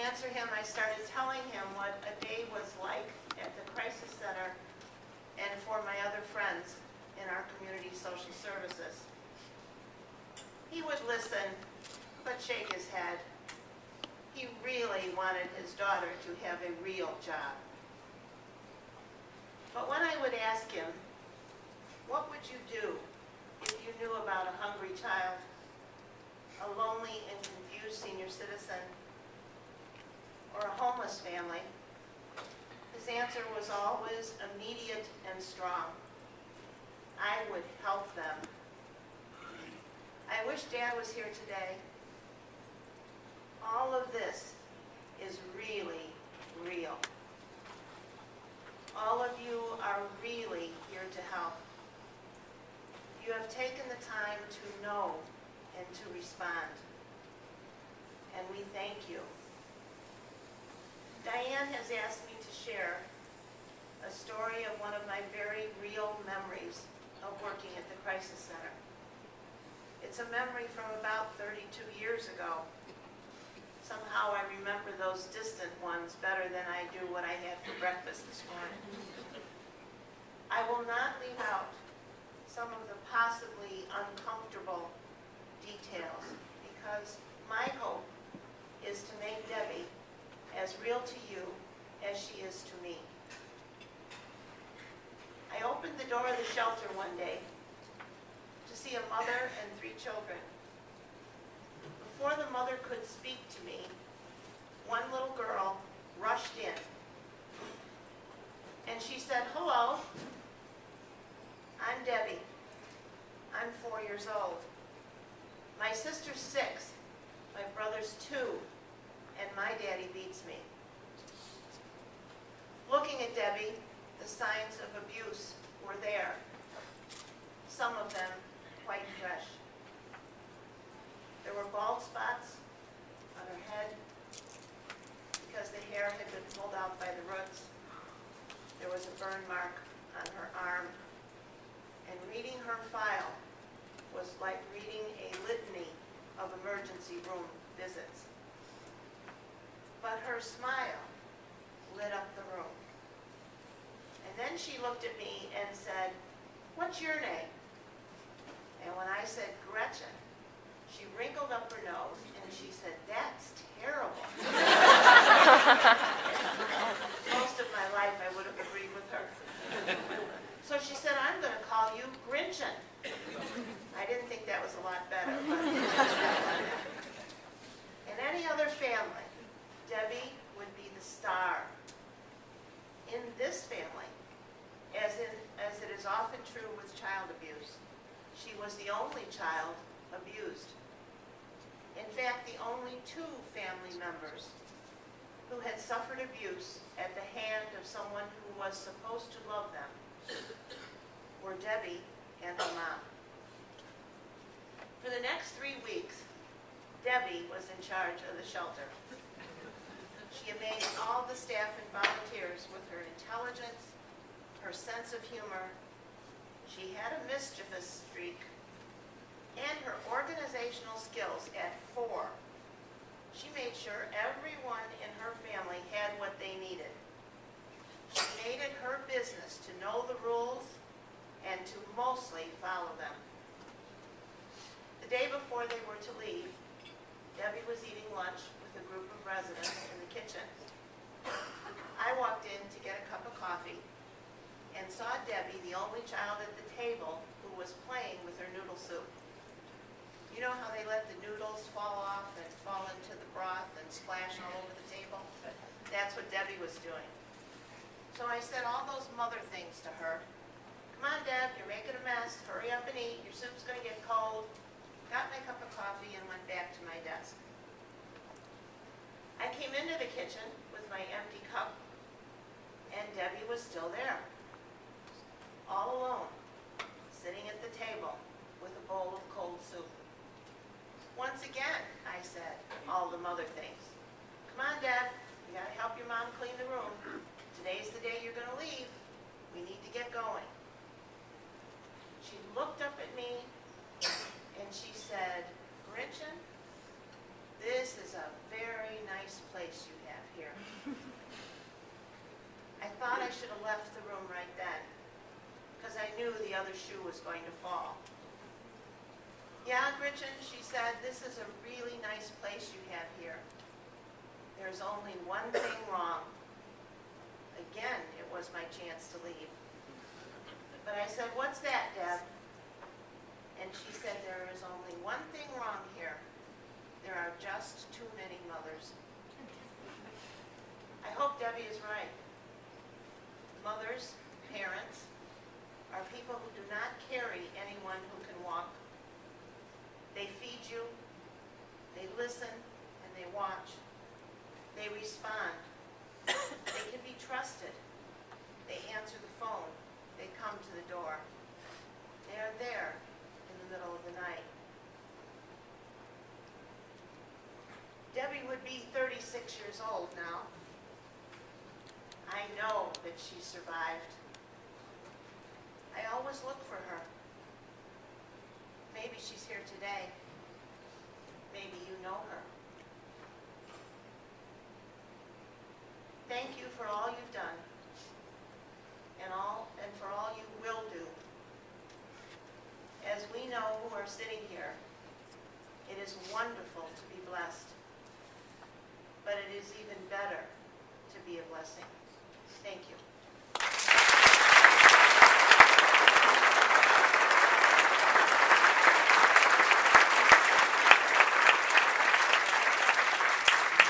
answer him, I started telling him what a day was like at the Crisis Center and for my other friends in our community social services. He would listen, but shake his head. He really wanted his daughter to have a real job. But when I would ask him, what would you do if you knew about a hungry child, a lonely and confused senior citizen, or a homeless family, his answer was always immediate and strong. I would help them. I wish Dad was here today. All of this is really real. All of you are really here to help. You have taken the time to know and to respond, and we thank you. Diane has asked me to share a story of one of my very real memories of working at the Crisis Center. It's a memory from about 32 years ago. Somehow I remember those distant ones better than I do what I had for breakfast this morning. I will not leave out some of the possibly uncomfortable details because my hope is to make Debbie as real to you as she is to me. I opened the door of the shelter one day to see a mother and 3 children. Before the mother could speak to me, one little girl rushed in and she said, "Hello, I'm Debbie. I'm 4 years old. My sister's 6, my brother's 2, and my daddy beats me." Looking at Debbie, the signs of abuse were there, some of them quite fresh. There were bald spots on her head because the hair had been pulled out by the roots. There was a burn mark on her arm, and reading her file was like reading a litany of emergency room visits. But her smile lit up the room. And then she looked at me and said, "What's your name?" And when I said Gretchen, she wrinkled up her nose and she said, "That's terrible." Most of my life I would have agreed with her. So she said, "I'm going to call you Grinchen." I didn't think that was a lot better. But in any other family, Debbie would be the star. In this family, as it is often true with child abuse, she was the only child abused. In fact, the only 2 family members who had suffered abuse at the hand of someone who was supposed to love them were Debbie and her mom. For the next 3 weeks, Debbie was in charge of the shelter. She amazed all the staff and volunteers with her intelligence, her sense of humor. She had a mischievous streak, and her organizational skills at 4. She made sure everyone in her family had what they needed. She made it her business to know the rules and to mostly follow them. The day before they were to leave, Debbie was eating lunch with a group of residents in the kitchen. I walked in to get a cup of coffee and saw Debbie, the only child at the table, who was playing with her noodle soup. You know how they let the noodles fall off and fall into the broth and splash all over the table? That's what Debbie was doing. So I said all those mother things to her. "Come on, Deb, you're making a mess. Hurry up and eat. Your soup's going to get cold." Got my cup of coffee and went back to my desk. I came into the kitchen with my empty cup, and Debbie was still there, all alone, sitting at the table with a bowl of cold soup. Once again, I said all the mother things. "Come on, Deb, you got to help your mom clean the room. Today's the day you're going to leave. We need to get going." She looked up at me and she said, "Gretchen, this is a very nice place you other shoe was going to fall. "Yeah, Gretchen," she said, "this is a really nice place you have here. There's only one thing wrong." Again, it was my chance to leave. But I said, "What's that, Deb?" And she said, "There is only one thing wrong here. There are just too many mothers." I hope Debbie is right. Mothers, parents, are people who do not carry anyone who can walk. They feed you, they listen, and they watch. They respond. They can be trusted. They answer the phone. They come to the door. They are there in the middle of the night. Debbie would be 36 years old now. I know that she survived. I always look for her. Maybe she's here today. Maybe you know her. Thank you for all you've done and for all you will do. As we know who are sitting here, it is wonderful to be blessed, but it is even better to be a blessing. Thank you.